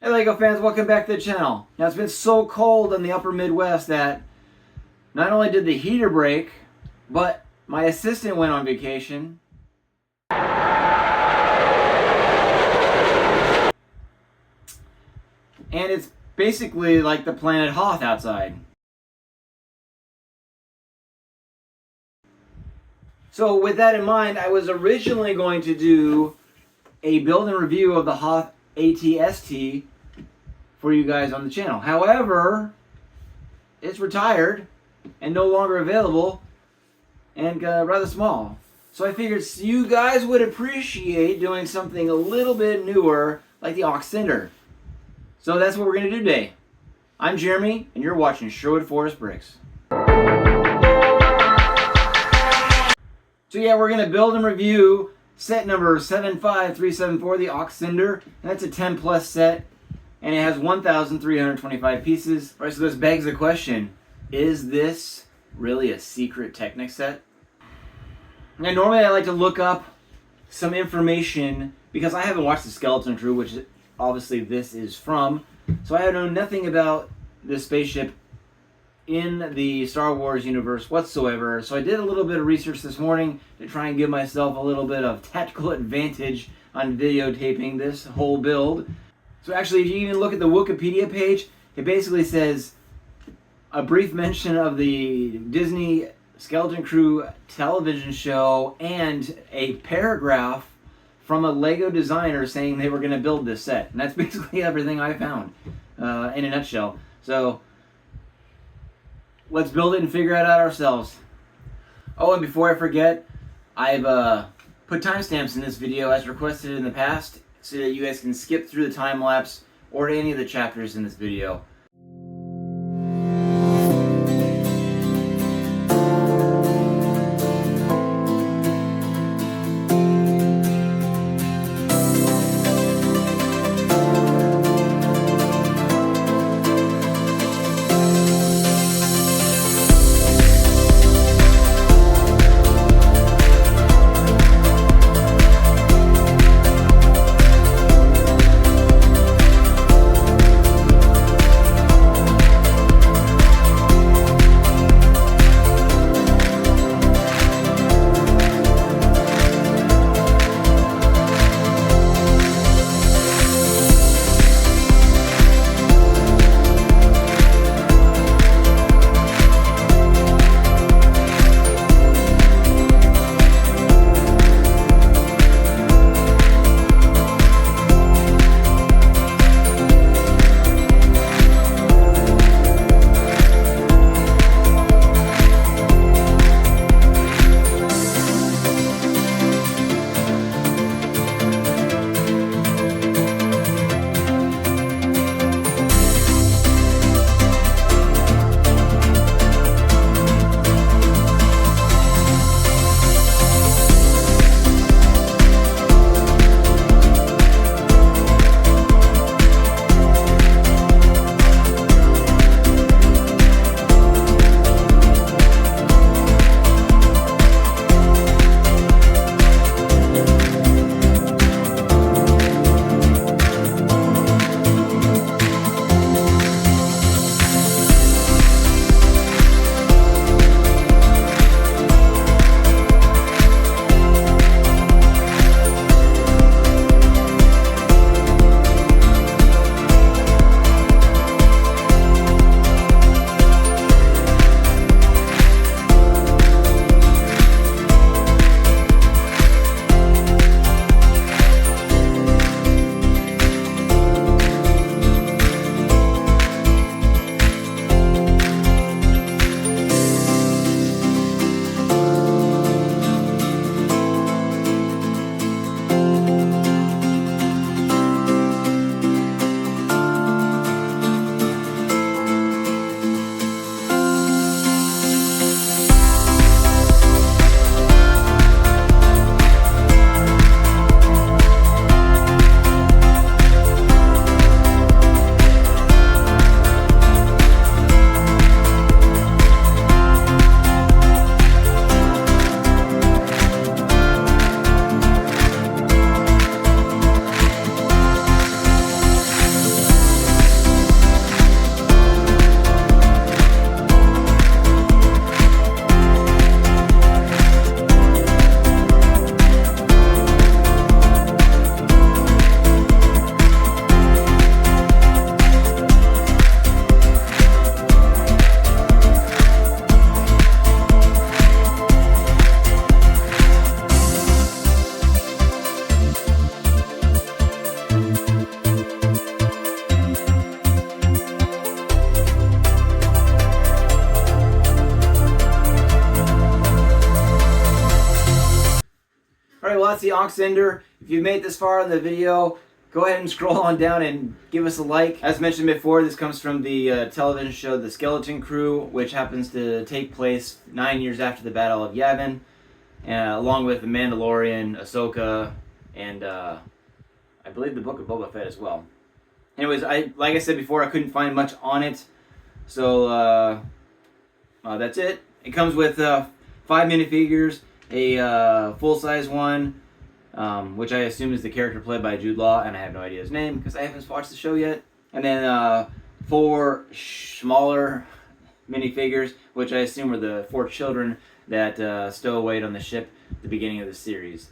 Hey LEGO fans, welcome back to the channel. Now it's been so cold in the upper Midwest that not only did the heater break, but my assistant went on vacation. And it's basically like the planet Hoth outside. So with that in mind, I was originally going to do a build and review of the Hoth ATST for you guys on the channel. However, it's retired and no longer available and rather small. So I figured you guys would appreciate doing something a little bit newer like the Onyx Cinder. So that's what we're going to do today. I'm Jeremy and you're watching Sherwood Forest Bricks. So yeah, we're going to build and review set number 75374, the Onyx Cinder. And that's a 10 plus set. And it has 1,325 pieces. All right, so this begs the question, is this really a secret Technic set? Now, normally I like to look up some information because I haven't watched the Skeleton Crew, which obviously this is from. So I know nothing about this spaceship in the Star Wars universe whatsoever. So I did a little bit of research this morning to try and give myself a little bit of tactical advantage on videotaping this whole build. So actually, if you even look at the Wikipedia page, it basically says a brief mention of the Disney Skeleton Crew television show and a paragraph from a LEGO designer saying they were going to build this set. And that's basically everything I found in a nutshell. So let's build it and figure it out ourselves. Oh, and before I forget, I've put timestamps in this video as requested in the past, so that you guys can skip through the time lapse or any of the chapters in this video. that's the Onyx Cinder. If you've made it this far in the video, go ahead and scroll on down and give us a like. As mentioned before, this comes from the television show The Skeleton Crew, which happens to take place 9 years after the Battle of Yavin, along with The Mandalorian, Ahsoka, and I believe the Book of Boba Fett as well. Anyways, like I said before, I couldn't find much on it, so that's it. It comes with 5 minifigures, a full-size one, which I assume is the character played by Jude Law, and I have no idea his name because I haven't watched the show yet. And then 4 smaller minifigures, which I assume are the 4 children that stow away on the ship at the beginning of the series.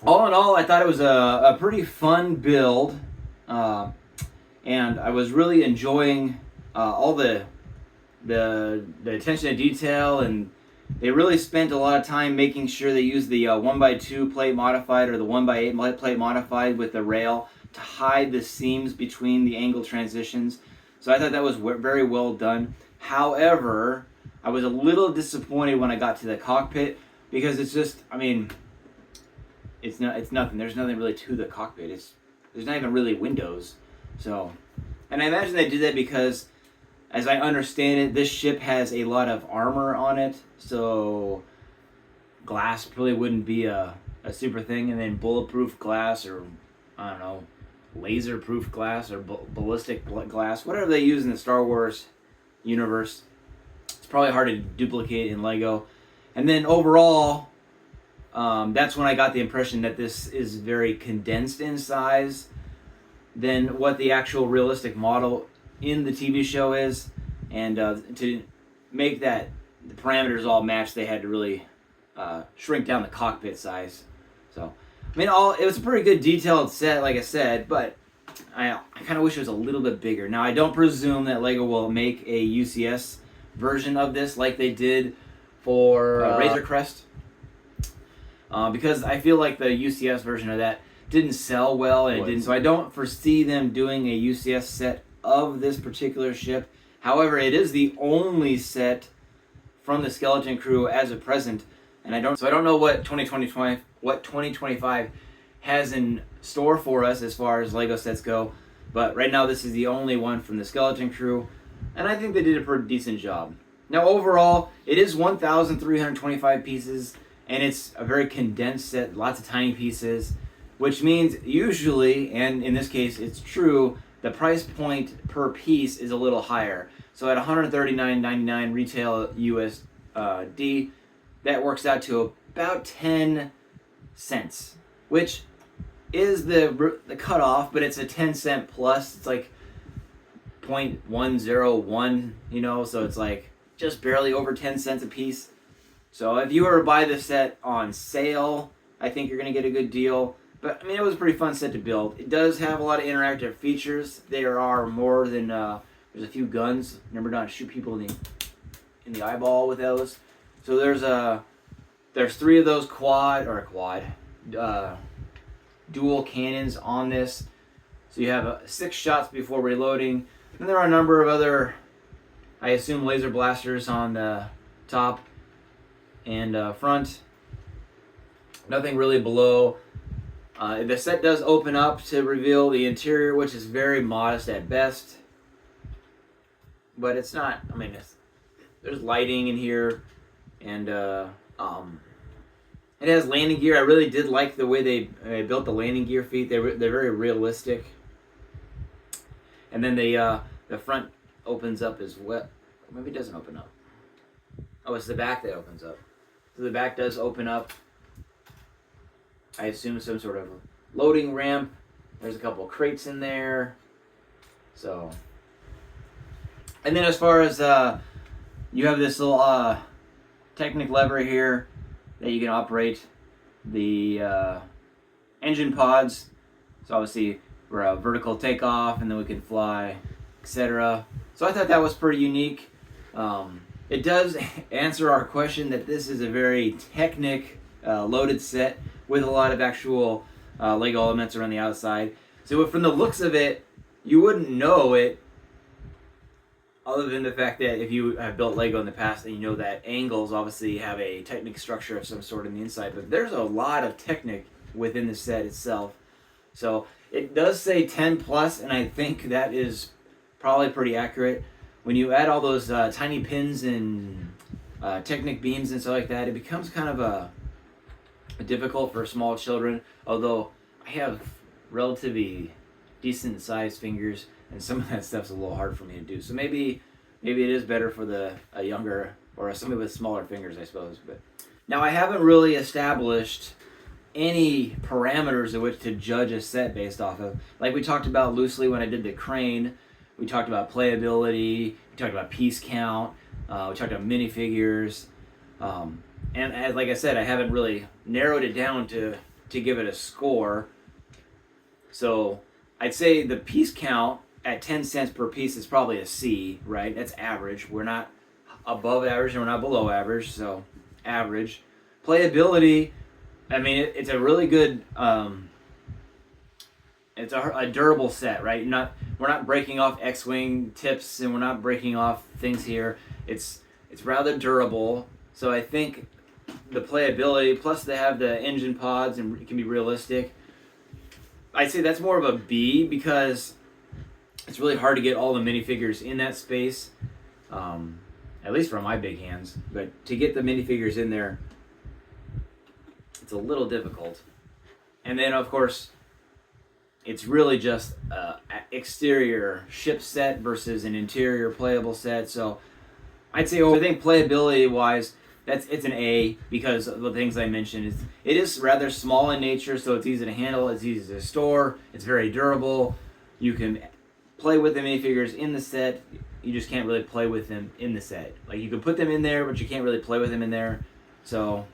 All in all, I thought it was a pretty fun build, and I was really enjoying all the attention to detail, and they really spent a lot of time making sure they used the 1x2 plate modified or the 1x8 plate modified with the rail to hide the seams between the angle transitions. So I thought that was very well done. However, I was a little disappointed when I got to the cockpit because it's just, I mean, it's nothing. There's nothing really to the cockpit. There's not even really windows. So, and I imagine they did that because, as I understand it, this ship has a lot of armor on it, so glass probably wouldn't be a super thing. And then bulletproof glass, or I don't know, laser-proof glass or ballistic glass, whatever they use in the Star Wars universe, it's probably hard to duplicate in LEGO. And then overall, that's when I got the impression that this is very condensed in size than what the actual realistic model in the TV show is, and to make that the parameters all match, they had to really shrink down the cockpit size. So, I mean, it was a pretty good detailed set, like I said, but I kind of wish it was a little bit bigger. Now, I don't presume that LEGO will make a UCS version of this like they did for Razor Crest, because I feel like the UCS version of that didn't sell well, and it didn't. So I don't foresee them doing a UCS set of this particular ship. However, it is the only set from the Skeleton Crew as of present, and I don't know what 2025 has in store for us as far as LEGO sets go. But right now, this is the only one from the Skeleton Crew, and I think they did a pretty decent job. Now, overall, it is 1,325 pieces, and it's a very condensed set, lots of tiny pieces, which means usually, and in this case, it's true, the price point per piece is a little higher. So at $139.99 retail USD, that works out to about 10 cents, which is the cutoff, but it's a 10 cent plus. It's like 0.101, you know, so it's like just barely over 10 cents a piece. So if you were to buy this set on sale, I think you're going to get a good deal. But, I mean, it was a pretty fun set to build. It does have a lot of interactive features. There are more than, there's a few guns. Remember not to shoot people in the eyeball with those. So there's 3 of those dual cannons on this. So you have 6 shots before reloading. And there are a number of other, I assume, laser blasters on the top and front. Nothing really below. The set does open up to reveal the interior, which is very modest at best. But it's not, I mean, there's lighting in here, and it has landing gear. I really did like the way they built the landing gear feet. They're very realistic. And then the front opens up as well. Maybe it doesn't open up. Oh, it's the back that opens up. So the back does open up. I assume some sort of loading ramp. There's a couple crates in there. So, and then as far as you have this little Technic lever here that you can operate the engine pods. So obviously we're a vertical takeoff, and then we can fly, etc. So I thought that was pretty unique. It does answer our question that this is a very Technic loaded set with a lot of actual LEGO elements around the outside. So from the looks of it, you wouldn't know it Other than the fact that if you have built Lego in the past, then you know that angles obviously have a Technic structure of some sort on the inside, but there's a lot of Technic within the set itself. So it does say 10 plus, and I think that is probably pretty accurate. When you add all those tiny pins and Technic beams and stuff like that, it becomes kind of a difficult for small children, although I have relatively decent sized fingers, and some of that stuff's a little hard for me to do. So maybe it is better for a younger or somebody with smaller fingers, I suppose. But now I haven't really established any parameters of which to judge a set based off of. Like we talked about loosely when I did the crane, we talked about playability, we talked about piece count, we talked about minifigures, and as like I said, I haven't really narrowed it down to give it a score. So I'd say the piece count at 10 cents per piece is probably a C, right? That's average. We're not above average and we're not below average, so average. Playability, I mean, it's a really good, it's a durable set, right? We're not breaking off X-wing tips and we're not breaking off things here. It's rather durable, so I think the playability, plus they have the engine pods and it can be realistic. I'd say that's more of a B because it's really hard to get all the minifigures in that space, at least for my big hands. But to get the minifigures in there, it's a little difficult. And then, of course, it's really just an exterior ship set versus an interior playable set. So I'd say, I think playability-wise, it's an A because of the things I mentioned. It is rather small in nature, so it's easy to handle, it's easy to store, it's very durable. You can play with the minifigures in the set, you just can't really play with them in the set. Like you can put them in there, but you can't really play with them in there. So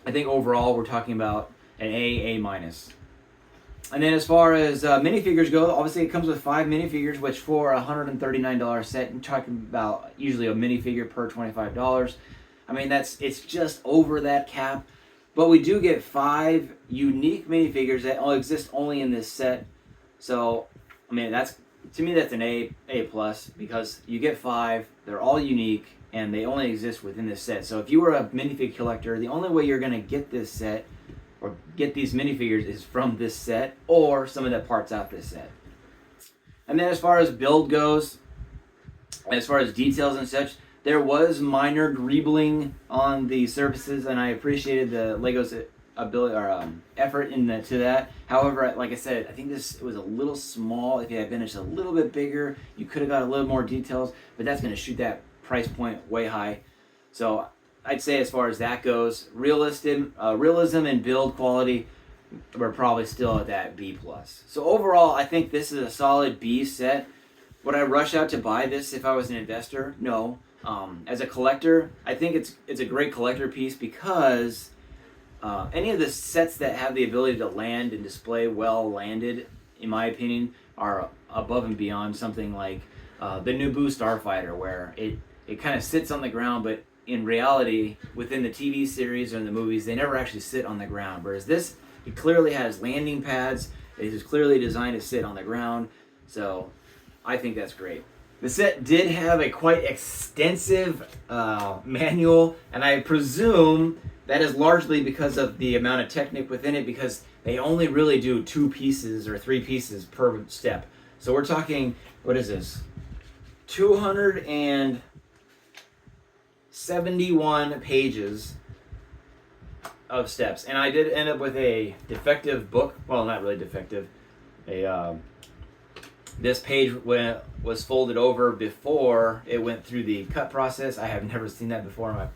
I think overall we're talking about an A minus. And then as far as minifigures go, obviously it comes with 5 minifigures, which for a $139 set, you're talking about usually a minifigure per $25. I mean, it's just over that cap. But we do get 5 unique minifigures that exist only in this set. So, I mean, to me that's an A plus because you get 5, they're all unique, and they only exist within this set. So if you were a minifig collector, the only way you're going to get this set or get these minifigures is from this set or some of the parts out this set. And then as far as build goes, as far as details and such, there was minor greebling on the surfaces, and I appreciated the Lego's ability or effort to that. However, like I said, I think it was a little small. If it had been just a little bit bigger, you could have got a little more details, but that's going to shoot that price point way high. So I'd say as far as that goes, realism and build quality, we're probably still at that B plus. So overall, I think this is a solid B set. Would I rush out to buy this if I was an investor? No. As a collector, I think it's a great collector piece because any of the sets that have the ability to land and display well landed, in my opinion, are above and beyond something like the Naboo Starfighter, where it kind of sits on the ground, but in reality, within the TV series or in the movies, they never actually sit on the ground. Whereas this, it clearly has landing pads. It is clearly designed to sit on the ground. So I think that's great. The set did have a quite extensive manual, and I presume that is largely because of the amount of Technic within it, because they only really do 2 pieces or 3 pieces per step. So we're talking, what is this? 271 pages of steps. And I did end up with a defective book. Well, not really defective. This page was folded over before it went through the cut process. I have never seen that before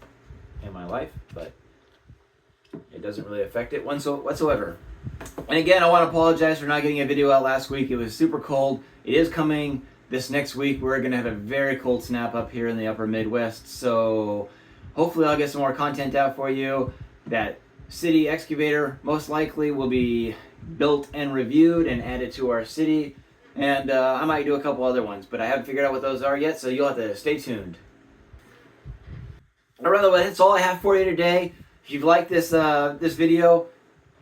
in my life, but it doesn't really affect it whatsoever. And again, I want to apologize for not getting a video out last week. It was super cold. It is coming this next week. We're going to have a very cold snap up here in the upper Midwest, so hopefully I'll get some more content out for you. That city excavator most likely will be built and reviewed and added to our city. And I might do a couple other ones, but I haven't figured out what those are yet, so you'll have to stay tuned. Alright, well, that's all I have for you today. If you've liked this video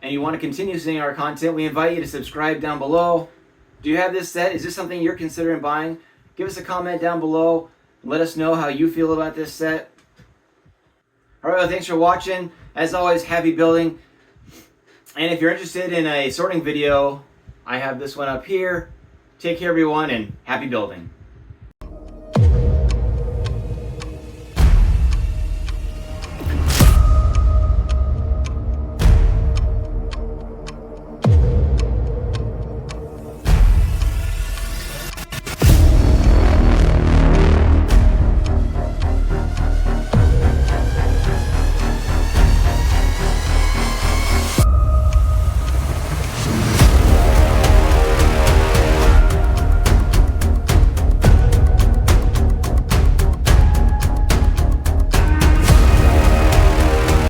and you want to continue seeing our content, we invite you to subscribe down below. Do you have this set? Is this something you're considering buying? Give us a comment down below. Let us know how you feel about this set. All right, well, thanks for watching. As always, happy building. And if you're interested in a sorting video, I have this one up here. Take care, everyone, and happy building.